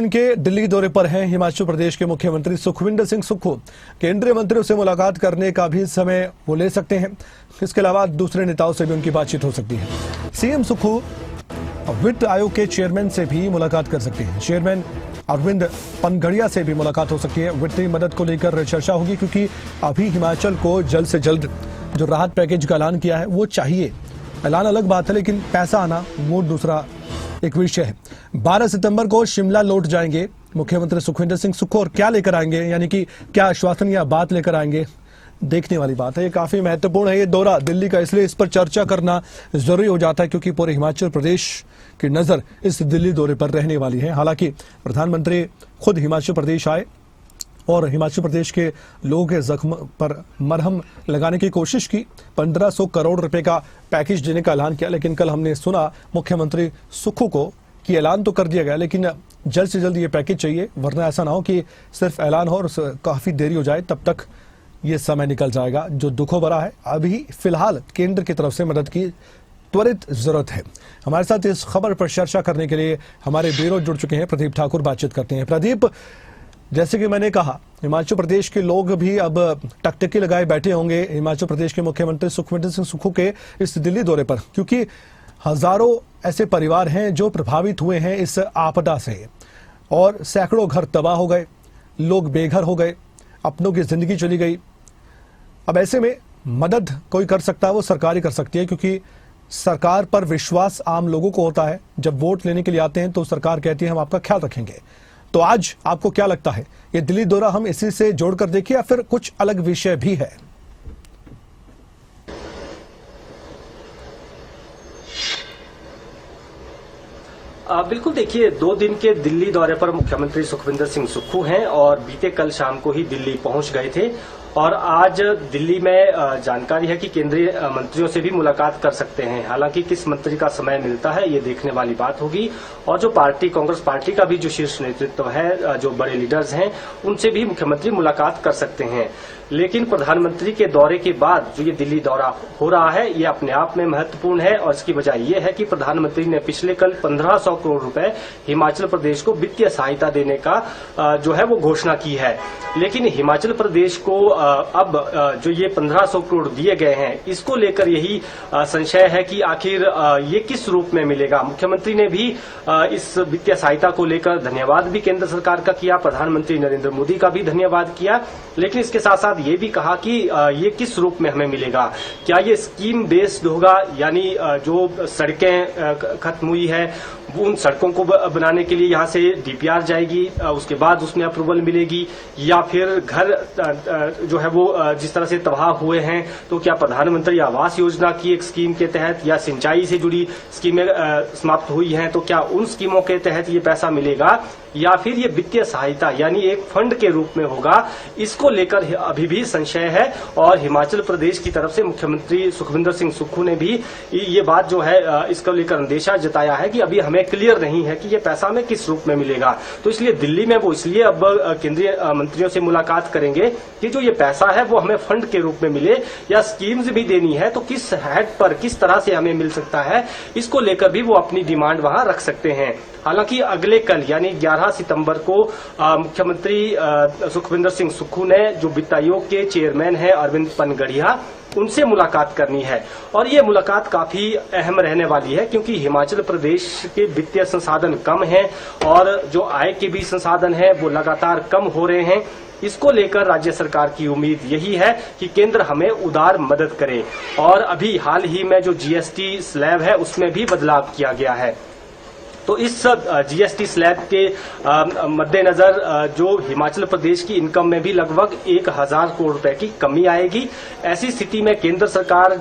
दिन के दिल्ली दौरे पर हैं हिमाचल प्रदेश के मुख्यमंत्री सुखविंदर सिंह सुक्खू। केंद्रीय मंत्रियों से मुलाकात करने का भी समय वो ले सकते हैं। इसके अलावा दूसरे नेताओं से भी उनकी बातचीत हो सकती है। सीएम सुक्खू वित्त आयोग के चेयरमैन से भी मुलाकात कर सकते हैं। चेयरमैन अरविंद पनगड़िया से भी मुलाकात हो सकती है। वित्तीय मदद को लेकर चर्चा होगी, क्योंकि अभी हिमाचल को जल्द से जल्द जो राहत पैकेज का ऐलान किया है वो चाहिए। ऐलान अलग बात है, लेकिन पैसा आना वो दूसरा एक विषय है। 12 सितंबर को शिमला लौट जाएंगे मुख्यमंत्री सुखविंदर सिंह सुक्खू, और क्या लेकर आएंगे, यानी कि क्या आश्वासन या बात लेकर आएंगे, देखने वाली बात है। ये काफी महत्वपूर्ण है ये दौरा दिल्ली का, इसलिए इस पर चर्चा करना जरूरी हो जाता है, क्योंकि पूरे हिमाचल प्रदेश की नजर इस दिल्ली दौरे पर रहने वाली है। हालांकि प्रधानमंत्री खुद हिमाचल प्रदेश आए और हिमाचल प्रदेश के लोगों के जख्म पर मरहम लगाने की कोशिश की। 1500 करोड़ रुपए का पैकेज देने का ऐलान किया, लेकिन कल हमने सुना मुख्यमंत्री सुक्खू को कि ऐलान तो कर दिया गया, लेकिन जल्द से जल्द ये पैकेज चाहिए, वरना ऐसा ना हो कि सिर्फ ऐलान हो और काफी देरी हो जाए, तब तक ये समय निकल जाएगा, जो दुखों भरा है। अभी फिलहाल केंद्र की तरफ से मदद की त्वरित जरूरत है। हमारे साथ इस खबर पर चर्चा करने के लिए हमारे ब्यूरो जुड़ चुके हैं। प्रदीप ठाकुर बातचीत करते हैं। प्रदीप, जैसे कि मैंने कहा, हिमाचल प्रदेश के लोग भी अब टकटकी लगाए बैठे होंगे हिमाचल प्रदेश के मुख्यमंत्री सुखविंदर सिंह सुक्खू के इस दिल्ली दौरे पर, क्योंकि हजारों ऐसे परिवार हैं जो प्रभावित हुए हैं इस आपदा से, और सैकड़ों घर तबाह हो गए, लोग बेघर हो गए, अपनों की जिंदगी चली गई। अब ऐसे में मदद कोई कर सकता है, वो सरकार ही कर सकती है, क्योंकि सरकार पर विश्वास आम लोगों को होता है। जब वोट लेने के लिए आते हैं तो सरकार कहती है हम आपका ख्याल रखेंगे। तो आज आपको क्या लगता है, ये दिल्ली दौरा हम इसी से जोड़कर देखें या फिर कुछ अलग विषय भी है? बिल्कुल, देखिए, 2 दिन के दिल्ली दौरे पर मुख्यमंत्री सुखविंदर सिंह सुक्खू हैं और बीते कल शाम को ही दिल्ली पहुंच गए थे, और आज दिल्ली में जानकारी है कि केंद्रीय मंत्रियों से भी मुलाकात कर सकते हैं। हालांकि किस मंत्री का समय मिलता है ये देखने वाली बात होगी, और जो कांग्रेस पार्टी का भी जो शीर्ष नेतृत्व है, जो बड़े लीडर्स हैं, उनसे भी मुख्यमंत्री मुलाकात कर सकते हैं। लेकिन प्रधानमंत्री के दौरे के बाद जो ये दिल्ली दौरा हो रहा है, ये अपने आप में महत्वपूर्ण है, और इसकी वजह यह है कि प्रधानमंत्री ने पिछले कल 1500 करोड़ रुपए हिमाचल प्रदेश को वित्तीय सहायता देने का जो है वो घोषणा की है। लेकिन हिमाचल प्रदेश को अब जो ये 1500 करोड़ दिए गए हैं, इसको लेकर यही संशय है कि आखिर ये किस रूप में मिलेगा। मुख्यमंत्री ने भी इस वित्तीय सहायता को लेकर धन्यवाद भी केंद्र सरकार का किया, प्रधानमंत्री नरेंद्र मोदी का भी धन्यवाद किया, लेकिन इसके साथ साथ ये भी कहा कि ये किस रूप में हमें मिलेगा। क्या ये स्कीम बेस्ड होगा, यानी जो सड़कें खत्म हुई है उन सड़कों को बनाने के लिए यहाँ से डीपीआर जाएगी, उसके बाद उसमें अप्रूवल मिलेगी, या फिर घर जो है वो जिस तरह से तबाह हुए हैं, तो क्या प्रधानमंत्री आवास योजना की एक स्कीम के तहत या सिंचाई से जुड़ी स्कीमें समाप्त हुई हैं, तो क्या उन स्कीमों के तहत ये पैसा मिलेगा, या फिर ये वित्तीय सहायता यानी एक फंड के रूप में होगा। इसको लेकर अभी भी संशय है, और हिमाचल प्रदेश की तरफ से मुख्यमंत्री सुखविंदर सिंह सुक्खू ने भी ये बात जो है इसको लेकर अंदेशा जताया है कि अभी हमें क्लियर नहीं है कि ये पैसा हमें किस रूप में मिलेगा। तो इसलिए दिल्ली में वो इसलिए अब केंद्रीय मंत्रियों से मुलाकात करेंगे कि जो ये पैसा है वो हमें फंड के रूप में मिले, या स्कीम्स भी देनी है तो किस हेड पर किस तरह से हमें मिल सकता है, इसको लेकर भी वो अपनी डिमांड वहां रख सकते हैं। हालांकि अगले कल यानी 11 सितंबर को मुख्यमंत्री सुखविंदर सिंह सुक्खू ने जो वित्त आयोग के चेयरमैन हैं अरविंद पनगड़िया, उनसे मुलाकात करनी है, और ये मुलाकात काफी अहम रहने वाली है, क्योंकि हिमाचल प्रदेश के वित्तीय संसाधन कम हैं और जो आय के भी संसाधन हैं वो लगातार कम हो रहे हैं। इसको लेकर राज्य सरकार की उम्मीद यही है कि केंद्र हमें उदार मदद करे, और अभी हाल ही में जो जीएसटी स्लैब है उसमें भी बदलाव किया गया है। तो इस जीएसटी स्लैब के मद्देनजर जो हिमाचल प्रदेश की इनकम में भी लगभग 1000 करोड़ रुपए की कमी आएगी। ऐसी स्थिति में केंद्र सरकार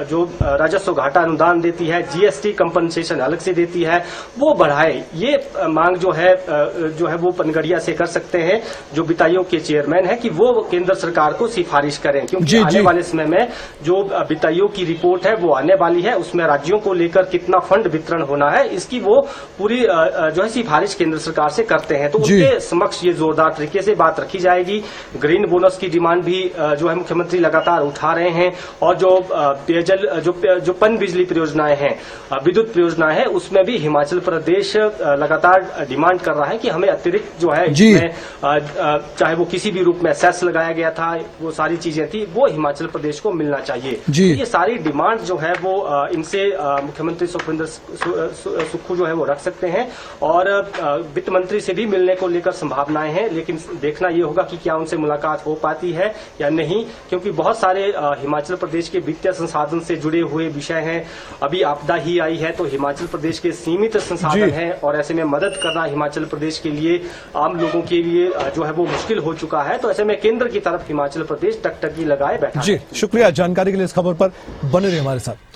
जो राजस्व घाटा अनुदान देती है, जीएसटी कंपनसेशन अलग से देती है, वो बढ़ाए। ये मांग जो है वो पनगड़िया से कर सकते हैं, जो वित्त आयोग के चेयरमैन है, कि वो केंद्र सरकार को सिफारिश करें, क्योंकि आने वाले समय में जो वित्त आयोग की रिपोर्ट है वो आने वाली है, उसमें राज्यों को लेकर कितना फंड वितरण होना है इसकी वो पूरी जो है सिफारिश केंद्र सरकार से करते हैं। तो जी। उनके समक्ष ये जोरदार तरीके से बात रखी जाएगी। ग्रीन बोनस की डिमांड भी जो है मुख्यमंत्री लगातार उठा रहे हैं, और जो पेयजल जो पन बिजली परियोजनाएं हैं, विद्युत परियोजनाएं हैं, उसमें भी हिमाचल प्रदेश लगातार डिमांड कर रहा है कि हमें अतिरिक्त जो है इसमें चाहे वो किसी भी रूप में सेस लगाया गया था, वो सारी चीजें थी, वो हिमाचल प्रदेश को मिलना चाहिए। तो ये सारी डिमांड जो है वो इनसे मुख्यमंत्री सुखविंदर सुक्खू जो है वो रख सकते हैं, और वित्त मंत्री से भी मिलने को लेकर संभावनाएं हैं। लेकिन देखना ये होगा कि क्या उनसे मुलाकात हो पाती है या नहीं, क्योंकि बहुत सारे हिमाचल प्रदेश के वित्तीय संसाधन से जुड़े हुए विषय हैं। अभी आपदा ही आई है, तो हिमाचल प्रदेश के सीमित संसाधन हैं, और ऐसे में मदद करना हिमाचल प्रदेश के लिए, आम लोगों के लिए जो है वो मुश्किल हो चुका है। तो ऐसे में केंद्र की तरफ हिमाचल प्रदेश टकटकी लगाए बैठा है। जी, शुक्रिया जानकारी के लिए। इस खबर पर बने रहिए हमारे साथ।